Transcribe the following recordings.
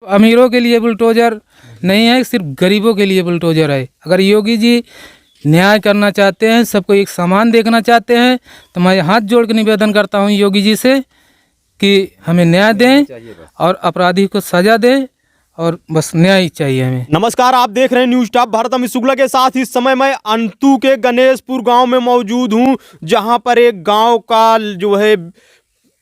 अमीरों के लिए बुलडोजर नहीं है, सिर्फ गरीबों के लिए बुलडोजर है। अगर योगी जी न्याय करना चाहते हैं, सबको एक समान देखना चाहते हैं, तो मैं हाथ जोड़ के निवेदन करता हूं योगी जी से कि हमें न्याय दें और अपराधी को सजा दें, और बस न्याय चाहिए हमें। नमस्कार, आप देख रहे हैं न्यूज टॉप भारत। अमित शुक्ला के साथ इस समय मैं अंतु के गणेशपुर गांव में मौजूद हूं, जहां पर एक गांव का जो है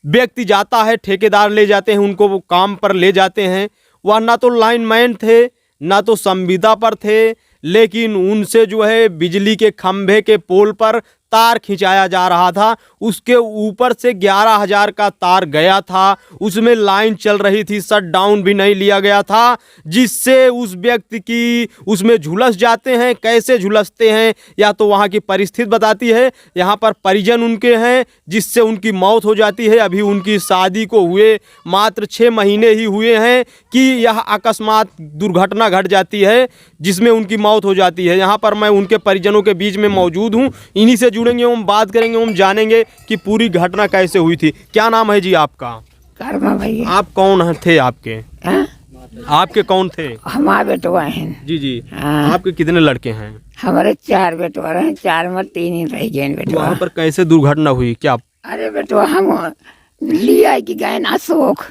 व्यक्ति जाता है, ठेकेदार ले जाते हैं उनको, वो काम पर ले जाते हैं। वह ना तो लाइनमैन थे, ना तो संविदा पर थे, लेकिन उनसे जो है बिजली के खंभे के पोल पर तार खिंचाया जा रहा था। उसके ऊपर से 11,000 का तार गया था, उसमें लाइन चल रही थी, शट डाउन भी नहीं लिया गया था, जिससे उस व्यक्ति की उसमें झुलस जाते हैं। कैसे झुलसते हैं या तो वहाँ की परिस्थिति बताती है। यहाँ पर परिजन उनके हैं जिससे उनकी मौत हो जाती है। अभी उनकी शादी को हुए मात्र 6 महीने ही हुए हैं कि यह अकस्मात दुर्घटना घट जाती है जिसमें उनकी मौत हो जाती है। यहाँ पर मैं उनके परिजनों के बीच में मौजूद हूँ, इन्हीं से जुड़ेंगे, हम बात करेंगे, हम जानेंगे कि पूरी घटना कैसे हुई थी। क्या नाम है जी आपका? कर्मा भैया। आप कौन थे? आपके हाँ? आपके कौन थे? हमारे बेटवा हैं। जी जी। हाँ। आपके कितने लड़के हैं? हमारे 4 बेटवा हैं, 4 में 3 ही रह गए बेटवा। वहाँ पर कैसे दुर्घटना हुई क्या? अरे बेटवा हम लिया कि गए अशोक।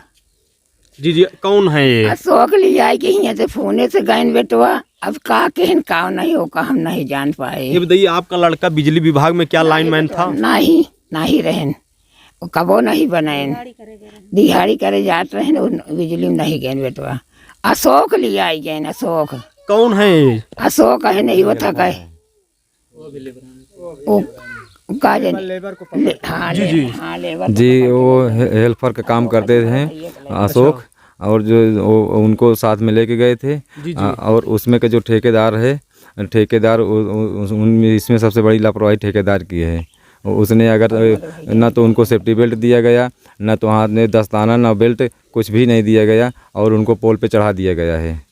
जी जी। कौन है ये? अशोक लिया कि यहाँ से फोने से गए बेटवा। अब का केहन का नहीं होगा हम नहीं जान पाए। ये बताइए, आपका लड़का बिजली विभाग में क्या लाइनमैन था? नहीं रहन, वो कबो नहीं बनाए, दिहाड़ी करे जाते रहे, बिजली में नहीं गए बेटवा। अशोक लिया गए। अशोक कौन है? अशोक है नहीं, वो था कहे वो का जी जी। जी, वो हेल्पर का काम करते थे अशोक, और जो उनको साथ में लेके गए थे। जी जी। और उसमें का जो ठेकेदार है, ठेकेदार इसमें सबसे बड़ी लापरवाही ठेकेदार की है। उसने अगर ना तो उनको सेफ्टी बेल्ट दिया गया, ना तो हाथ में दस्ताना, ना बेल्ट, कुछ भी नहीं दिया गया, और उनको पोल पे चढ़ा दिया गया है।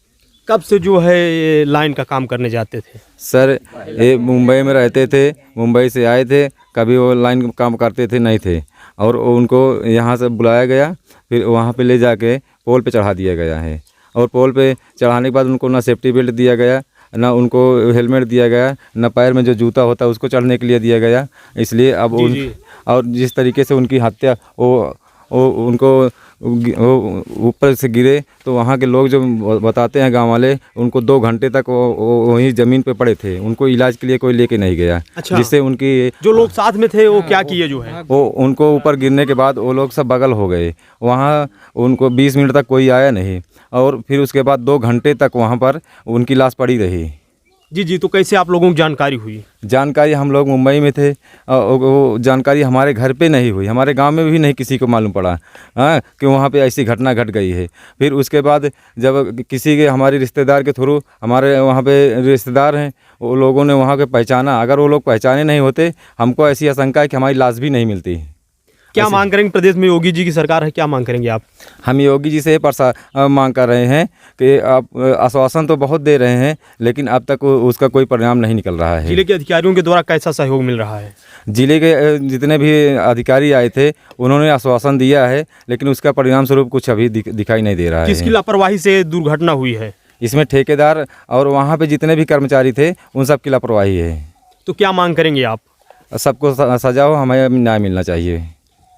कब से जो है ये लाइन का काम करने जाते थे? सर, ये मुंबई में रहते थे, मुंबई से आए थे, कभी वो लाइन काम करते थे नहीं थे, और उनको यहाँ से बुलाया गया, फिर वहाँ पे ले जाके पोल पे चढ़ा दिया गया है। और पोल पे चढ़ाने के बाद उनको ना सेफ्टी बेल्ट दिया गया, ना उनको हेलमेट दिया गया, ना पैर में जो जूता होता है उसको चढ़ने के लिए दिया गया। इसलिए अब और जिस तरीके से उनकी हत्या, वो उनको ऊपर से गिरे, तो वहाँ के लोग जो बताते हैं, गांव वाले, उनको 2 घंटे तक वो वहीं ज़मीन पे पड़े थे, उनको इलाज के लिए कोई लेके नहीं गया। अच्छा। जिससे उनकी जो लोग साथ में थे वो क्या किए जो है? वो उनको ऊपर गिरने के बाद वो लोग सब बगल हो गए। वहाँ उनको 20 मिनट तक कोई आया नहीं, और फिर उसके बाद 2 घंटे तक वहाँ पर उनकी लाश पड़ी रही। जी जी। तो कैसे आप लोगों को जानकारी हुई? जानकारी, हम लोग मुंबई में थे, वो जानकारी हमारे घर पे नहीं हुई, हमारे गांव में भी नहीं किसी को मालूम पड़ा कि वहाँ पे ऐसी घटना घट गई है। फिर उसके बाद जब किसी के, हमारे रिश्तेदार के थ्रू, हमारे वहाँ पे रिश्तेदार हैं, वो लोगों ने वहाँ के पहचाना। अगर वो लोग पहचाने नहीं होते, हमको ऐसी आशंका है कि हमारी लाश भी नहीं मिलती। क्या मांग करेंगे? प्रदेश में योगी जी की सरकार है, क्या मांग करेंगे आप? हम योगी जी से मांग कर रहे हैं कि आप आश्वासन तो बहुत दे रहे हैं, लेकिन अब तक उसका कोई परिणाम नहीं निकल रहा है। जिले के अधिकारियों के द्वारा कैसा सहयोग मिल रहा है? जिले के जितने भी अधिकारी आए थे, उन्होंने आश्वासन दिया है, लेकिन उसका परिणाम स्वरूप कुछ अभी दिखाई नहीं दे रहा है। किसकी लापरवाही से दुर्घटना हुई है? इसमें ठेकेदार और वहाँ पे जितने भी कर्मचारी थे, उन सब की लापरवाही है। तो क्या मांग करेंगे आप? सबको सजा हो, हमें न्याय मिलना चाहिए।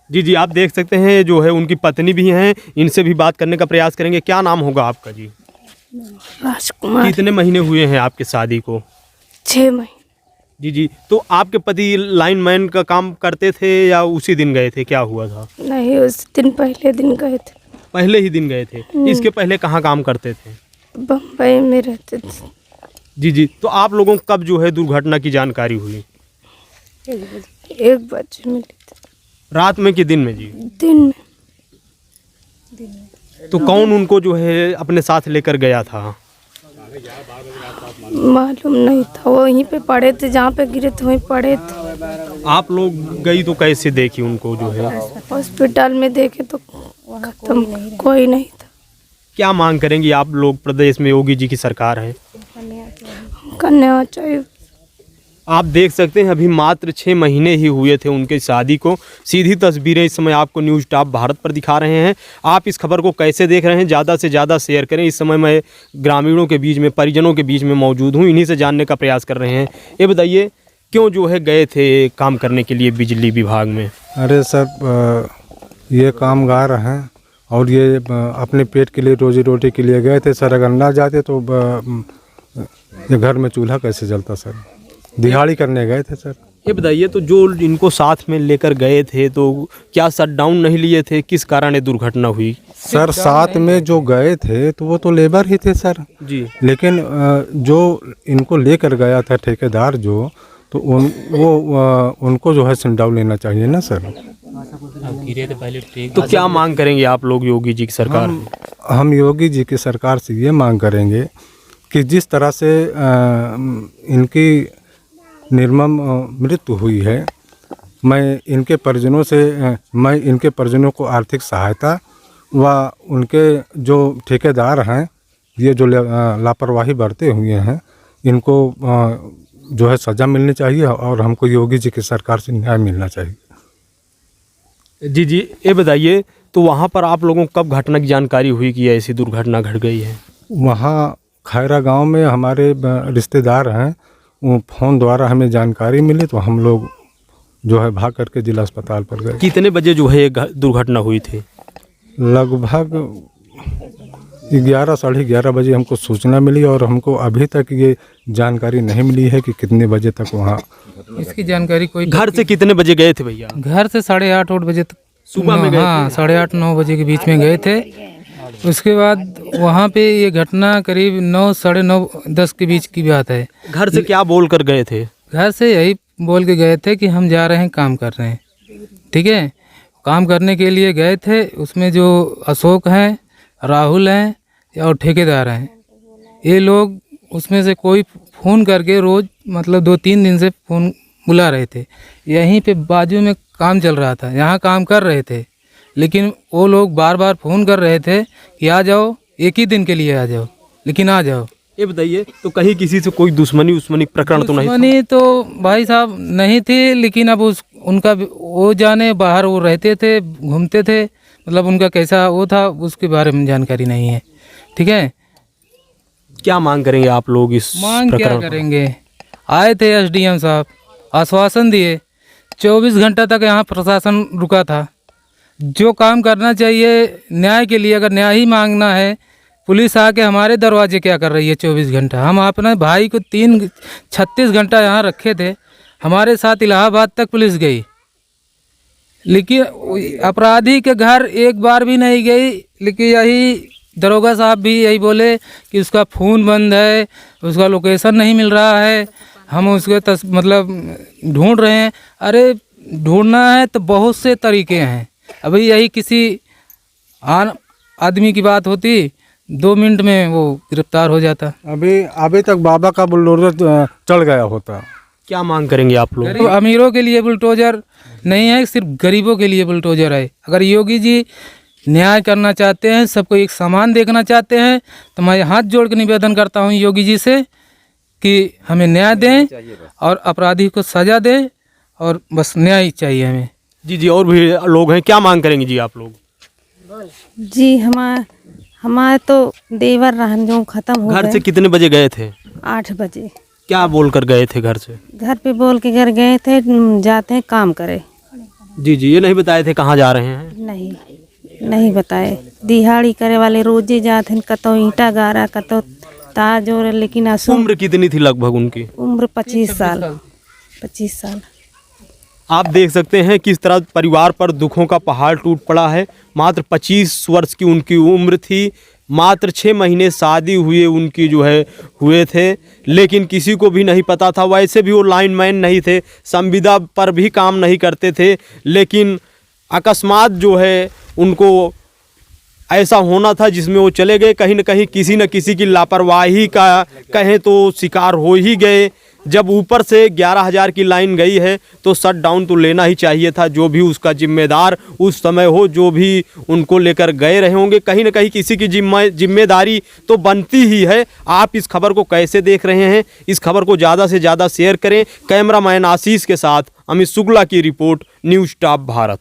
जी जी। आप देख सकते हैं जो है उनकी पत्नी भी हैं, इनसे भी बात करने का प्रयास करेंगे। क्या नाम होगा आपका जी? राजकुमार। कितने महीने हुए हैं आपके शादी को? 6 महीने। जी जी। तो आपके पति लाइनमैन का काम करते थे या उसी दिन गए थे? क्या हुआ था? नहीं, उस दिन पहले दिन गए थे। पहले ही दिन गए थे? इसके पहले कहाँ काम करते थे? बम्बई में रहते थे। जी जी। तो आप लोगों को कब जो है दुर्घटना की जानकारी हुई? 1 बजे मिली थी। रात में कि दिन में जी? दिन में। तो कौन उनको जो है अपने साथ लेकर गया था? मालूम नहीं था, वो वहीं पे पड़े थे, जहाँ पे गिरे थे वहीं पड़े थे। आप लोग गई तो कैसे देखी उनको जो है? हॉस्पिटल में देखे तो खत्म, कोई नहीं था। क्या मांग करेंगी आप लोग? प्रदेश में योगी जी की सरकार है, करने चाहिए। आप देख सकते हैं अभी मात्र 6 महीने ही हुए थे उनके शादी को। सीधी तस्वीरें इस समय आपको न्यूज़ टॉप भारत पर दिखा रहे हैं। आप इस खबर को कैसे देख रहे हैं, ज़्यादा से ज़्यादा शेयर करें। इस समय मैं ग्रामीणों के बीच में, परिजनों के बीच में मौजूद हूँ, इन्हीं से जानने का प्रयास कर रहे हैं। ये बताइए, क्यों जो है गए थे काम करने के लिए बिजली विभाग में? अरे सर, ये कामगार हैं और ये अपने पेट के लिए, रोजी रोटी के लिए गए थे सर। अगर ना जाते तो ये घर में चूल्हा कैसे जलता सर। दिहाड़ी करने गए थे सर। ये बताइए, तो जो इनको साथ में लेकर गए थे तो क्या शटडाउन नहीं लिए थे? किस कारण ये दुर्घटना हुई? सर साथ में जो गए थे तो वो तो लेबर ही थे सर जी। लेकिन जो इनको लेकर गया था ठेकेदार जो, तो उनको जो है शटडाउन लेना चाहिए ना सर। तो क्या मांग करेंगे आप लोग योगी जी की सरकार से? हम योगी जी की सरकार से ये मांग करेंगे कि जिस तरह से इनकी निर्मम मृत्यु हुई है, मैं इनके परिजनों को आर्थिक सहायता व उनके जो ठेकेदार हैं, ये जो लापरवाही बरते हुए हैं, इनको जो है सज़ा मिलनी चाहिए और हमको योगी जी की सरकार से न्याय मिलना चाहिए। जी, ये बताइए, तो वहाँ पर आप लोगों को कब घटना की जानकारी हुई कि ऐसी दुर्घटना घट गई है? वहाँ खैरा गांव में हमारे रिश्तेदार हैं, वो फ़ोन द्वारा हमें जानकारी मिली तो हम लोग जो है भाग करके जिला अस्पताल पर गए। कितने बजे जो है ये दुर्घटना हुई थी? लगभग 11 साढ़े 11 बजे हमको सूचना मिली और हमको अभी तक ये जानकारी नहीं मिली है कि कितने बजे तक वहाँ। इसकी जानकारी कोई घर से कितने बजे गए थे भैया? घर से 8:30 बजे तक सुबह में गए हाँ, 8:30-9 बजे के बीच में गए थे। उसके बाद वहाँ पे ये घटना करीब 9, साढ़े 9, 10 के बीच की बात है। घर से क्या बोल कर गए थे? घर से यही बोल के गए थे कि हम जा रहे हैं, काम कर रहे हैं। ठीक है, काम करने के लिए गए थे। उसमें जो अशोक हैं, राहुल हैं और ठेकेदार हैं, ये लोग उसमें से कोई फ़ोन करके रोज़ मतलब 2-3 दिन से फ़ोन बुला रहे थे। यहीं पे बाजू में काम चल रहा था, यहाँ काम कर रहे थे, लेकिन वो लोग बार बार फ़ोन कर रहे थे कि आ जाओ, एक ही दिन के लिए आ जाओ, लेकिन आ जाओ। ये बताइए, तो कहीं किसी से कोई दुश्मनी प्रकरण तो नहीं? दुश्मनी तो भाई साहब नहीं थी, लेकिन अब उनका वो जाने, बाहर वो रहते थे, घूमते थे, मतलब उनका कैसा वो था उसके बारे में जानकारी नहीं है। ठीक है, क्या मांग करेंगे आप लोग इस मांग क्या प्रकरण पर? करेंगे? आए थे एसडीएम साहब, आश्वासन दिए, 24 घंटा तक यहाँ प्रशासन रुका था। जो काम करना चाहिए न्याय के लिए, अगर न्याय ही मांगना है, पुलिस आके हमारे दरवाजे क्या कर रही है 24 घंटा? हम अपने भाई को 36 घंटा यहाँ रखे थे, हमारे साथ इलाहाबाद तक पुलिस गई, लेकिन अपराधी के घर एक बार भी नहीं गई। लेकिन यही दरोगा साहब भी यही बोले कि उसका फ़ोन बंद है, उसका लोकेशन नहीं मिल रहा है, हम उसके मतलब ढूंढ रहे हैं। अरे ढूंढना है तो बहुत से तरीके हैं। अभी यही किसी आदमी की बात होती, 2 मिनट में वो गिरफ्तार हो जाता। अभी तक बाबा का बुलडोजर चल गया होता। क्या मांग करेंगे आप लोग? गरीब अमीरों के लिए बुलडोजर नहीं है, सिर्फ गरीबों के लिए बुलडोजर है। अगर योगी जी न्याय करना चाहते हैं, सबको एक समान देखना चाहते हैं, तो मैं हाथ जोड़ के निवेदन करता हूं योगी जी से कि हमें न्याय दें और अपराधी को सज़ा दें, और बस न्याय चाहिए हमें। जी, और भी लोग हैं, क्या मांग करेंगे जी आप लोग? जी, हमारे तो देवर रहन जो ख़त्म हो घर गए। से कितने बजे गए थे? 8 बजे क्या बोल कर गए थे घर से? घर पे बोल के घर गए थे, जाते हैं काम करे। जी, ये नहीं बताए थे कहाँ जा रहे हैं? नहीं बताए। दिहाड़ी करे वाले रोजे जाते हैं, कतो ईंटा गारा, कतो तार जोड़, लेकिन उम्र कितनी थी लगभग उनकी? उम्र 25 साल। 25 साल। आप देख सकते हैं किस तरह परिवार पर दुखों का पहाड़ टूट पड़ा है। मात्र 25 वर्ष की उनकी उम्र थी, मात्र 6 महीने शादी हुए उनकी जो है हुए थे, लेकिन किसी को भी नहीं पता था। वैसे भी वो लाइनमैन नहीं थे, संविदा पर भी काम नहीं करते थे, लेकिन अकस्मात जो है उनको ऐसा होना था जिसमें वो चले गए। कहीं न कहीं किसी न किसी की लापरवाही का कहें तो शिकार हो ही गए। जब ऊपर से 11,000 की लाइन गई है तो शट डाउन तो लेना ही चाहिए था। जो भी उसका जिम्मेदार उस समय हो, जो भी उनको लेकर गए रहे होंगे, कहीं ना कहीं किसी की जिम्मेदारी तो बनती ही है। आप इस खबर को कैसे देख रहे हैं? इस खबर को ज़्यादा से ज़्यादा शेयर करें। कैमरामैन आशीष के साथ अमित शुक्ला की रिपोर्ट, न्यूज़ टॉप भारत।